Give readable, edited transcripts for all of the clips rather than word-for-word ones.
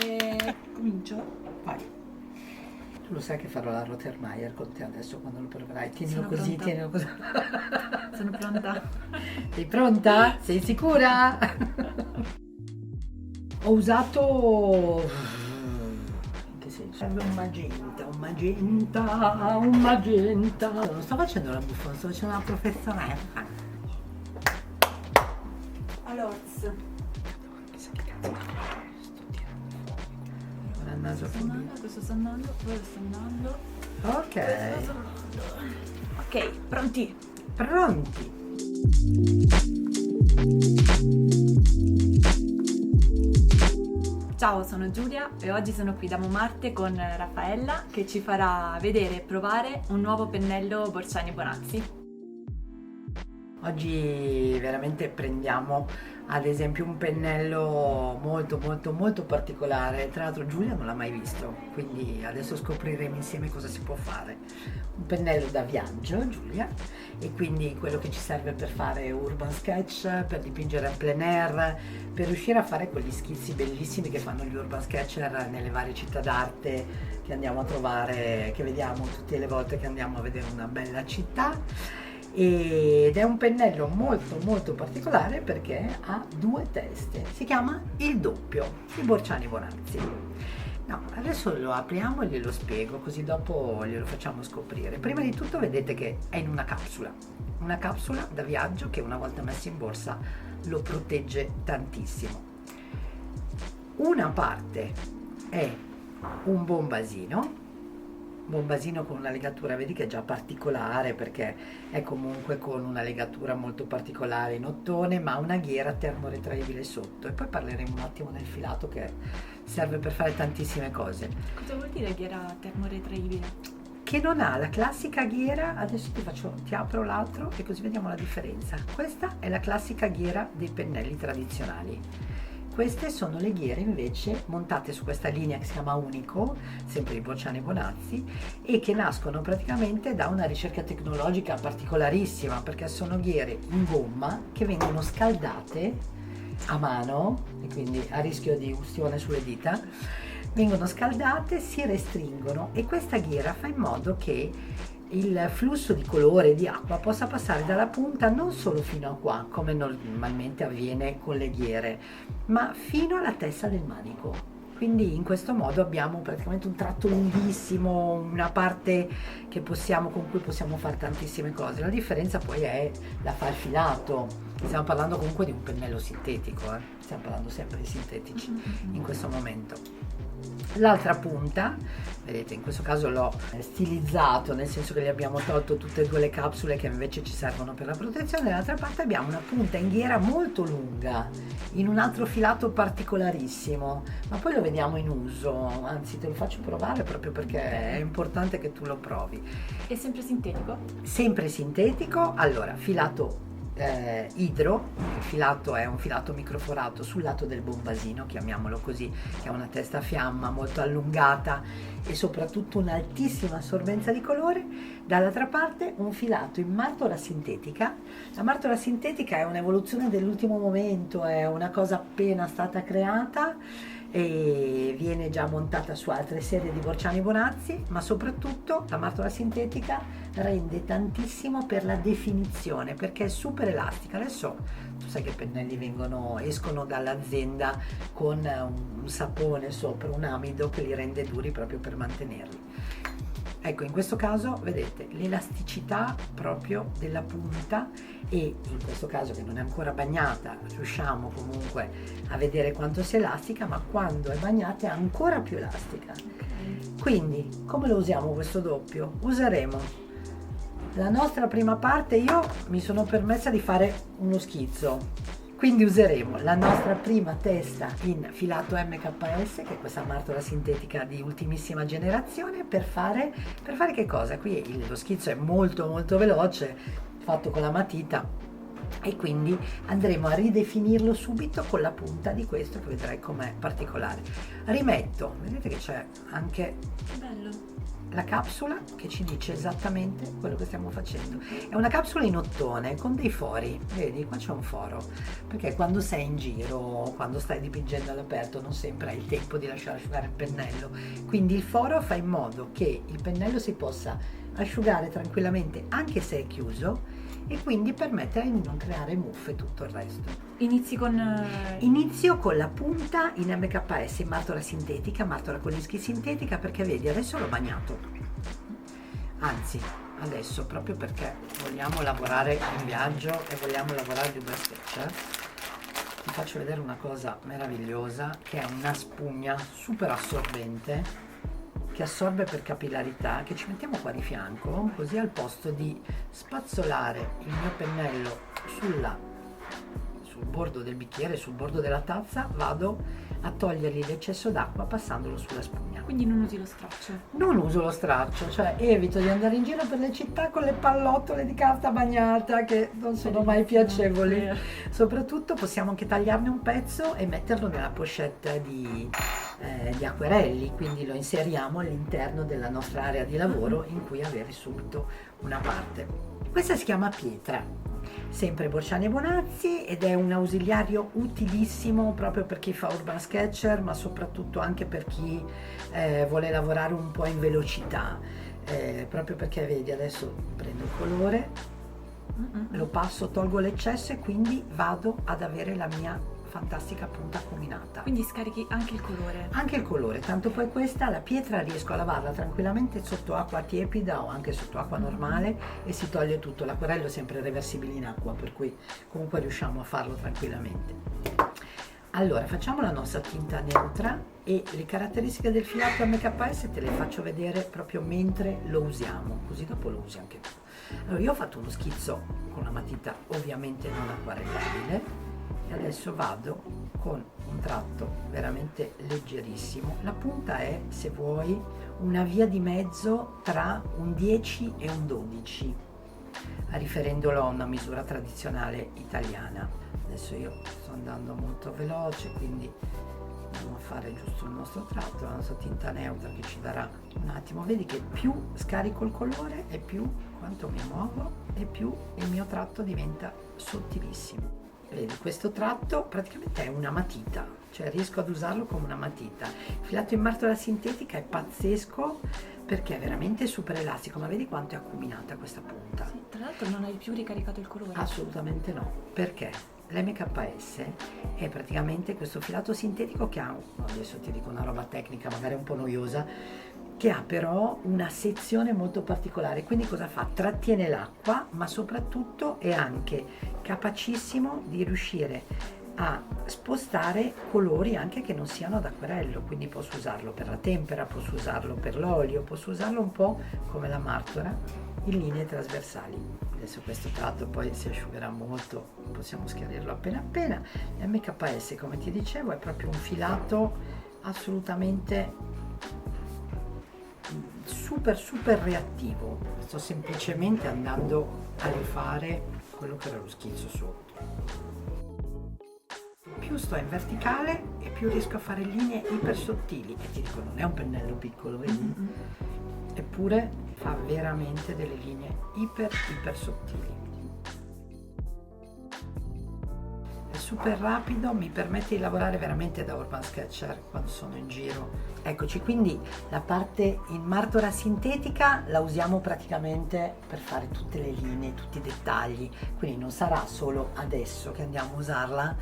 yeah. Comincio? Vai. Tu lo sai che farò la Rothermeier con te adesso quando lo proverai. Tienilo Sono così, pronta. tienilo così. Sono pronta. Sei pronta? Sei sicura? Ho usato... In che senso? Serve un magenta, un magenta, un magenta. Non sto facendo la buffona, sto facendo la professionessa. Allora, Chissà che cazzo sto tirando fuori. Ora il naso fuori. questo sta andando, quello sta andando. Ok, Questo sta andando. Ok, pronti? pronti. Ciao, sono Giulia e oggi sono qui da Montmartre con Raffaella che ci farà vedere e provare un nuovo pennello Borciani Bonazzi. Oggi veramente prendiamo ad esempio un pennello molto particolare. Tra l'altro Giulia non l'ha mai visto, quindi adesso scopriremo insieme cosa si può fare. Un pennello da viaggio, Giulia, e quindi quello che ci serve per fare urban sketch, per dipingere en plein air, per riuscire a fare quegli schizzi bellissimi che fanno gli urban sketcher nelle varie città d'arte che andiamo a trovare, che vediamo tutte le volte che andiamo a vedere una bella città. Ed è un pennello molto particolare perché ha due teste, si chiama il doppio di Borciani Bonazzi. No, adesso lo apriamo e glielo spiego, così dopo glielo facciamo scoprire. Prima di tutto vedete che è in una capsula da viaggio che una volta messo in borsa lo protegge tantissimo. Una parte è un bombasino con una legatura, vedi che è già particolare perché è comunque con una legatura molto particolare in ottone, ma una ghiera termoretraibile sotto, e poi parleremo un attimo del filato che serve per fare tantissime cose. Cosa vuol dire ghiera termoretraibile? Che non ha la classica ghiera, adesso ti apro l'altro e così vediamo la differenza. Questa è la classica ghiera dei pennelli tradizionali. Queste sono le ghiere invece montate su questa linea che si chiama Unico, sempre di Borciani Bonazzi, e che nascono praticamente da una ricerca tecnologica particolarissima, perché sono ghiere in gomma che vengono scaldate a mano, e quindi a rischio di ustione sulle dita, vengono scaldate, si restringono, e questa ghiera fa in modo che il flusso di colore e di acqua possa passare dalla punta non solo fino a qua, come normalmente avviene con le ghiere, ma fino alla testa del manico. Quindi in questo modo abbiamo praticamente un tratto lunghissimo, una parte con cui possiamo fare tantissime cose. La differenza poi la fa il filato. Stiamo parlando comunque di un pennello sintetico, stiamo parlando sempre di sintetici in questo momento. L'altra punta, vedete, in questo caso l'ho stilizzato, nel senso che gli abbiamo tolto tutte e due le capsule che invece ci servono per la protezione. Dall'altra parte abbiamo una punta in ghiera molto lunga, in un altro filato particolarissimo, ma poi lo vediamo in uso, anzi te lo faccio provare proprio perché è importante che tu lo provi. È sempre sintetico? Sempre sintetico. Allora, filato idro, il filato è un filato microforato sul lato del bombasino, chiamiamolo così, che ha una testa a fiamma molto allungata e soprattutto un'altissima assorbenza di colore. Dall'altra parte un filato in martora sintetica. La martora sintetica è un'evoluzione dell'ultimo momento, è una cosa appena stata creata e viene già montata su altre serie di Borciani Bonazzi, ma soprattutto la martora sintetica rende tantissimo per la definizione, perché è super elastica. Adesso tu sai che i pennelli escono dall'azienda con un sapone sopra, un amido che li rende duri proprio per mantenerli. Ecco, in questo caso vedete l'elasticità proprio della punta, e in questo caso che non è ancora bagnata riusciamo comunque a vedere quanto sia elastica, ma quando è bagnata è ancora più elastica. Quindi come lo usiamo questo doppio? Useremo la nostra prima parte, io mi sono permessa di fare uno schizzo. Quindi useremo la nostra prima testa in filato MKS, che è questa martora sintetica di ultimissima generazione, per fare che cosa? Qui lo schizzo è molto veloce, fatto con la matita. e quindi andremo a ridefinirlo subito con la punta di questo, che vedrai com'è particolare. Rimetto, vedete che c'è anche Che bello. la capsula che ci dice esattamente quello che stiamo facendo. È una capsula in ottone con dei fori, vedi qua c'è un foro, perché quando sei in giro, quando stai dipingendo all'aperto, non sempre hai il tempo di lasciare asciugare il pennello, quindi il foro fa in modo che il pennello si possa asciugare tranquillamente anche se è chiuso, e quindi permettere di non creare muffe e tutto il resto. Inizi con... Inizio con la punta in MKS, in martola sintetica, martola Kolinsky sintetica, perché vedi adesso l'ho bagnato, anzi adesso proprio perché vogliamo lavorare in viaggio e vogliamo lavorare di Uber Sketcher, ti faccio vedere una cosa meravigliosa che è una spugna super assorbente che assorbe per capillarità, che ci mettiamo qua di fianco, così al posto di spazzolare il mio pennello sul bordo del bicchiere, sul bordo della tazza, vado a togliergli l'eccesso d'acqua passandolo sulla spugna. Quindi non usi lo straccio? Non uso lo straccio, cioè evito di andare in giro per le città con le pallottole di carta bagnata che non sono mai piacevoli. Soprattutto possiamo anche tagliarne un pezzo e metterlo nella pochette di acquerelli, quindi lo inseriamo all'interno della nostra area di lavoro in cui avere subito una parte. Questa si chiama pietra, sempre Borciani e Bonazzi, ed è un ausiliario utilissimo proprio per chi fa urban sketcher, ma soprattutto anche per chi vuole lavorare un po' in velocità, proprio perché vedi adesso prendo il colore, lo passo, tolgo l'eccesso e quindi vado ad avere la mia fantastica punta acuminata. Quindi scarichi anche il colore? Anche il colore, tanto poi questa, la pietra, riesco a lavarla tranquillamente sotto acqua tiepida o anche sotto acqua normale e si toglie tutto. L'acquarello è sempre reversibile in acqua, per cui comunque riusciamo a farlo tranquillamente. Allora, facciamo la nostra tinta neutra e le caratteristiche del filato MKS te le faccio vedere proprio mentre lo usiamo, così dopo lo usi anche tu. Allora, io ho fatto uno schizzo con una matita ovviamente non acquarellabile, e adesso vado con un tratto veramente leggerissimo. La punta è, se vuoi, una via di mezzo tra un 10 e un 12, riferendolo a una misura tradizionale italiana. Adesso io sto andando molto veloce, quindi andiamo a fare giusto il nostro tratto, la nostra tinta neutra che ci darà un attimo. Vedi che più scarico il colore e più quanto mi muovo e più il mio tratto diventa sottilissimo. Vedi, questo tratto praticamente è una matita, cioè riesco ad usarlo come una matita. Il filato in martola sintetica è pazzesco perché è veramente super elastico, ma vedi quanto è acuminata questa punta? Sì, tra l'altro non hai più ricaricato il colore? Assolutamente no, perché l'MKS è praticamente questo filato sintetico che ha, adesso ti dico una roba tecnica magari un po' noiosa, che ha però una sezione molto particolare, quindi cosa fa? Trattiene l'acqua, ma soprattutto è anche capacissimo di riuscire a spostare colori anche che non siano ad acquerello, quindi posso usarlo per la tempera, posso usarlo per l'olio, posso usarlo un po' come la martora in linee trasversali. Adesso questo tratto poi si asciugherà molto, possiamo schiarirlo appena appena. MKS, come ti dicevo, è proprio un filato assolutamente super reattivo. Sto semplicemente andando a rifare quello che era lo schizzo sotto. Più sto in verticale e più riesco a fare linee iper sottili, e ti dico non è un pennello piccolo, vedi? Eppure fa veramente delle linee iper sottili. È super rapido, mi permette di lavorare veramente da urban sketcher quando sono in giro. Eccoci, quindi la parte in martora sintetica la usiamo praticamente per fare tutte le linee, tutti i dettagli, quindi non sarà solo adesso che andiamo a usarla,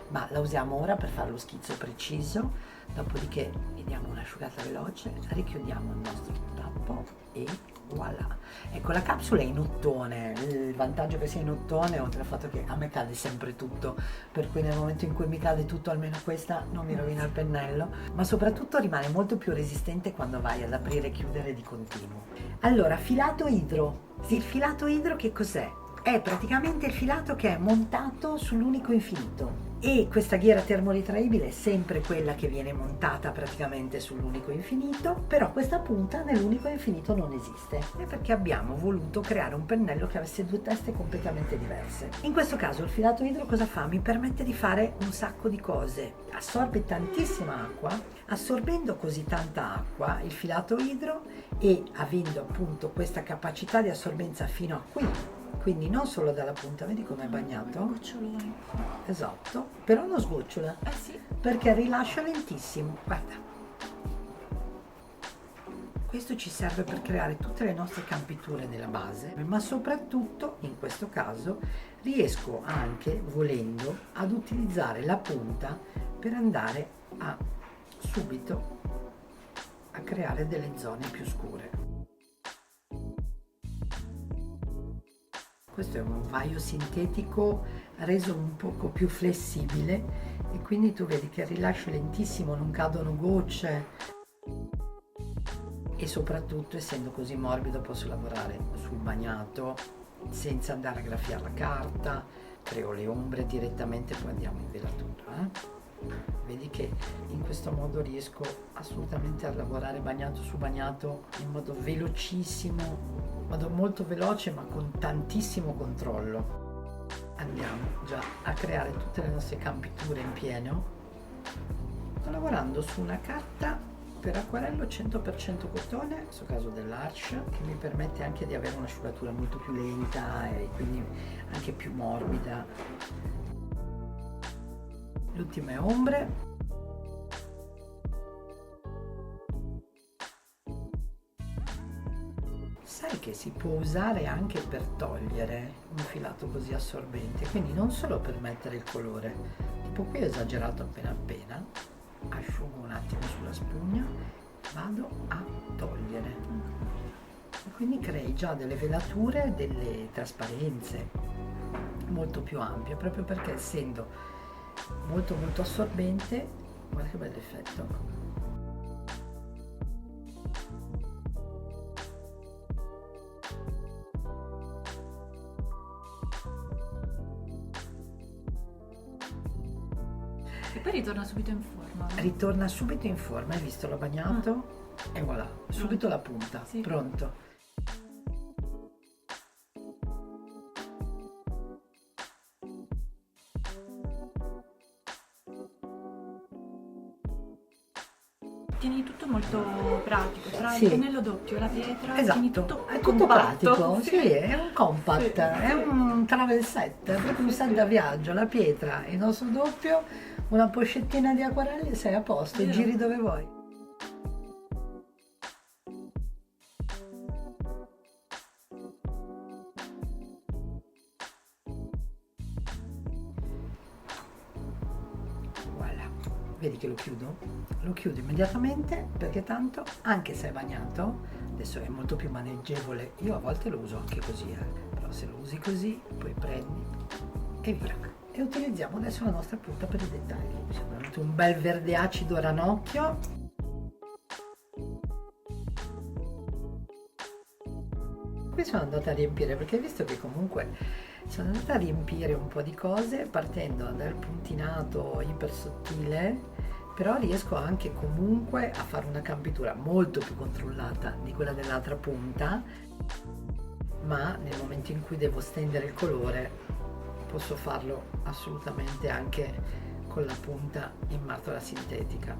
ma la usiamo ora per fare lo schizzo preciso, dopodiché gli diamo un'asciugata veloce, richiudiamo il nostro tappo e voilà. Ecco, la capsula è in ottone, il vantaggio che sia in ottone, oltre al fatto che a me cade sempre tutto, per cui nel momento in cui mi cade tutto almeno questa non mi rovina il pennello, ma soprattutto rimane molto più resistente quando vai ad aprire e chiudere di continuo. Allora, filato idro. Il filato idro che cos'è? È praticamente il filato che è montato sull'unico infinito. E questa ghiera termoritraibile è sempre quella che viene montata praticamente sull'unico infinito, però questa punta nell'unico infinito non esiste, è perché abbiamo voluto creare un pennello che avesse due teste completamente diverse. In questo caso il filato idro cosa fa? Mi permette di fare un sacco di cose, assorbe tantissima acqua, assorbendo così tanta acqua il filato idro e avendo appunto questa capacità di assorbenza fino a qui, quindi non solo dalla punta, vedi com'è bagnato? Gocciolone. Esatto, però non sgocciola, Sì. perché rilascia lentissimo, guarda. Questo ci serve per creare tutte le nostre campiture della base, ma soprattutto in questo caso riesco anche, volendo, ad utilizzare la punta per andare a subito a creare delle zone più scure. Questo è un vaio sintetico reso un poco più flessibile e quindi tu vedi che rilascio lentissimo, non cadono gocce e soprattutto essendo così morbido posso lavorare sul bagnato senza andare a graffiare la carta, creo le ombre direttamente, poi andiamo in velatura. Vedi che in questo modo riesco assolutamente a lavorare bagnato su bagnato in modo velocissimo, modo molto veloce ma con tantissimo controllo. Andiamo già a creare tutte le nostre campiture in pieno. Sto lavorando su una carta per acquarello 100% cotone, in questo caso dell'Arch, che mi permette anche di avere un'asciugatura molto più lenta e quindi anche più morbida. Le ultime ombre. Sai che si può usare anche per togliere un filato così assorbente, quindi non solo per mettere il colore, tipo qui ho esagerato appena appena, asciugo un attimo sulla spugna, vado a togliere e quindi crei già delle velature, delle trasparenze molto più ampie, proprio perché essendo molto molto assorbente, guarda che bel effetto. E poi ritorna subito in forma. Ritorna subito in forma, hai visto, l'ho bagnato e voilà, subito la punta, Sì. pronto. Tieni tutto molto pratico, tra Sì. il pennello doppio e la pietra, tieni Esatto, tutto è tutto compatto. pratico, sì, è un compact, Sì. è un travel set, è proprio un set da viaggio, la pietra, il nostro doppio, una pochettina di acquarelli e sei a posto, Vero. giri dove vuoi. Voilà, vedi che lo chiudo? Lo chiudo immediatamente perché tanto, anche se è bagnato, adesso è molto più maneggevole, io a volte lo uso anche così, però se lo usi così, poi prendi e via. E utilizziamo adesso la nostra punta per i dettagli. Abbiamo veramente un bel verde acido ranocchio. Qui sono andata a riempire perché hai visto che comunque sono andata a riempire un po' di cose partendo dal puntinato iper sottile, però riesco anche comunque a fare una campitura molto più controllata di quella dell'altra punta, ma nel momento in cui devo stendere il colore posso farlo assolutamente anche con la punta in martola sintetica.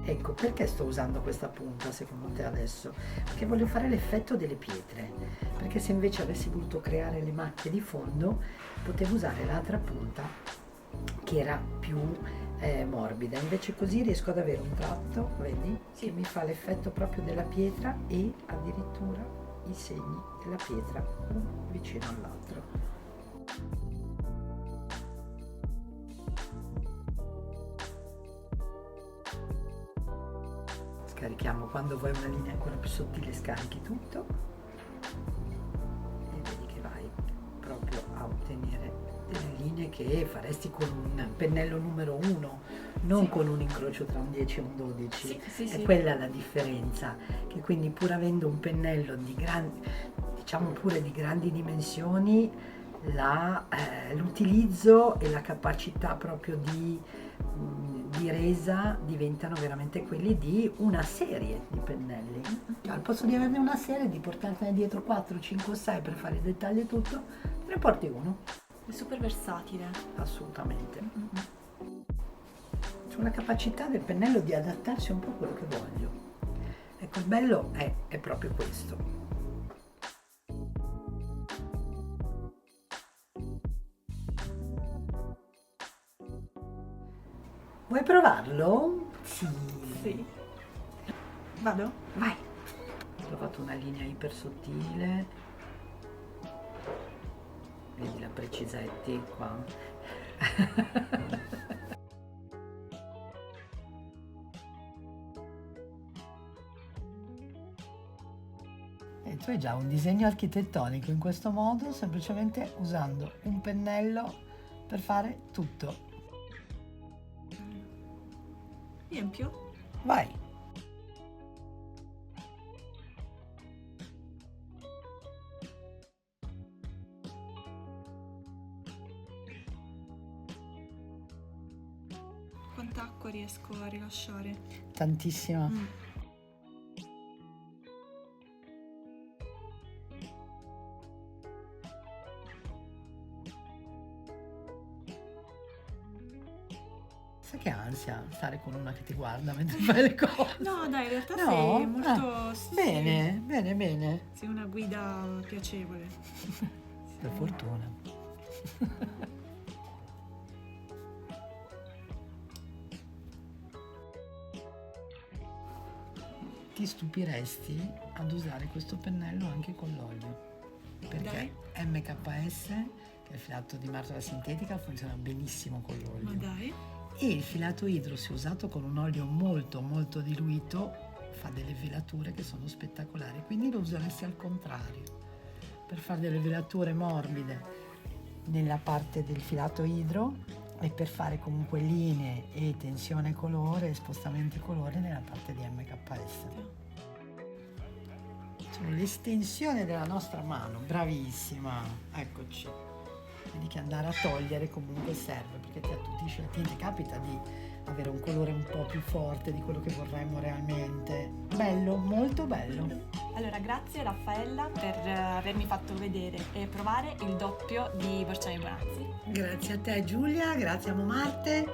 Ecco, perché sto usando questa punta secondo te adesso? Perché voglio fare l'effetto delle pietre, perché se invece avessi voluto creare le macchie di fondo, potevo usare l'altra punta che era più morbida, invece così riesco ad avere un tratto, vedi, Sì. che mi fa l'effetto proprio della pietra e addirittura i segni della pietra uno vicino all'altro. Scarichiamo, quando vuoi una linea ancora più sottile scarichi tutto e vedi che vai proprio a ottenere delle linee che faresti con un pennello numero 1, non Sì. con un incrocio tra un 10 e un 12. Sì, È sì. quella la differenza, che quindi pur avendo un pennello diciamo pure di grandi dimensioni, l'utilizzo e la capacità proprio di resa diventano veramente quelli di una serie di pennelli. Al posto di averne una serie, di portartene dietro 4, 5 o 6 per fare il dettaglio e tutto, ne porti uno, È super versatile. assolutamente. C'è una capacità del pennello di adattarsi un po' a quello che voglio. Ecco, il bello è proprio questo. Vuoi provarlo? Sì. Sì. Vado? Vai. Ho trovato una linea iper sottile. Vedi la precisetti qua. E tu hai già un disegno architettonico in questo modo, semplicemente usando un pennello per fare tutto. Riempio? Vai! Quanta acqua riesco a rilasciare? Tantissima. Sai che ansia stare con una che ti guarda mentre fai le cose? No, dai, in realtà No? sei molto... Ah, sì, bene, bene, bene. sei una guida piacevole. Per fortuna. Ti stupiresti ad usare questo pennello anche con l'olio, perché MKS, che è il filato di martola sintetica, funziona benissimo con Ma l'olio. dai. E il filato idro, se usato con un olio molto molto diluito, fa delle velature che sono spettacolari, quindi lo useresti al contrario, per fare delle velature morbide nella parte del filato idro e per fare comunque linee e tensione colore e spostamenti colore nella parte di MKS. Sono l'estensione della nostra mano, bravissima, eccoci. Vedi che andare a togliere comunque serve, perché ti attutisce la tinta, capita di avere un colore un po' più forte di quello che vorremmo realmente. Bello, molto bello. Allora, grazie Raffaella per avermi fatto vedere e provare il doppio di Borciani Bonazzi. Grazie a te Giulia, grazie a Momarte.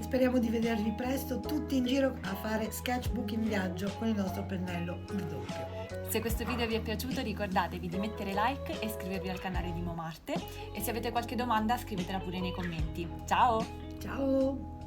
Speriamo di vedervi presto tutti in giro a fare sketchbook in viaggio con il nostro pennello, il doppio. Se questo video vi è piaciuto ricordatevi di mettere like e iscrivervi al canale di Momarte e se avete qualche domanda scrivetela pure nei commenti. Ciao! Ciao!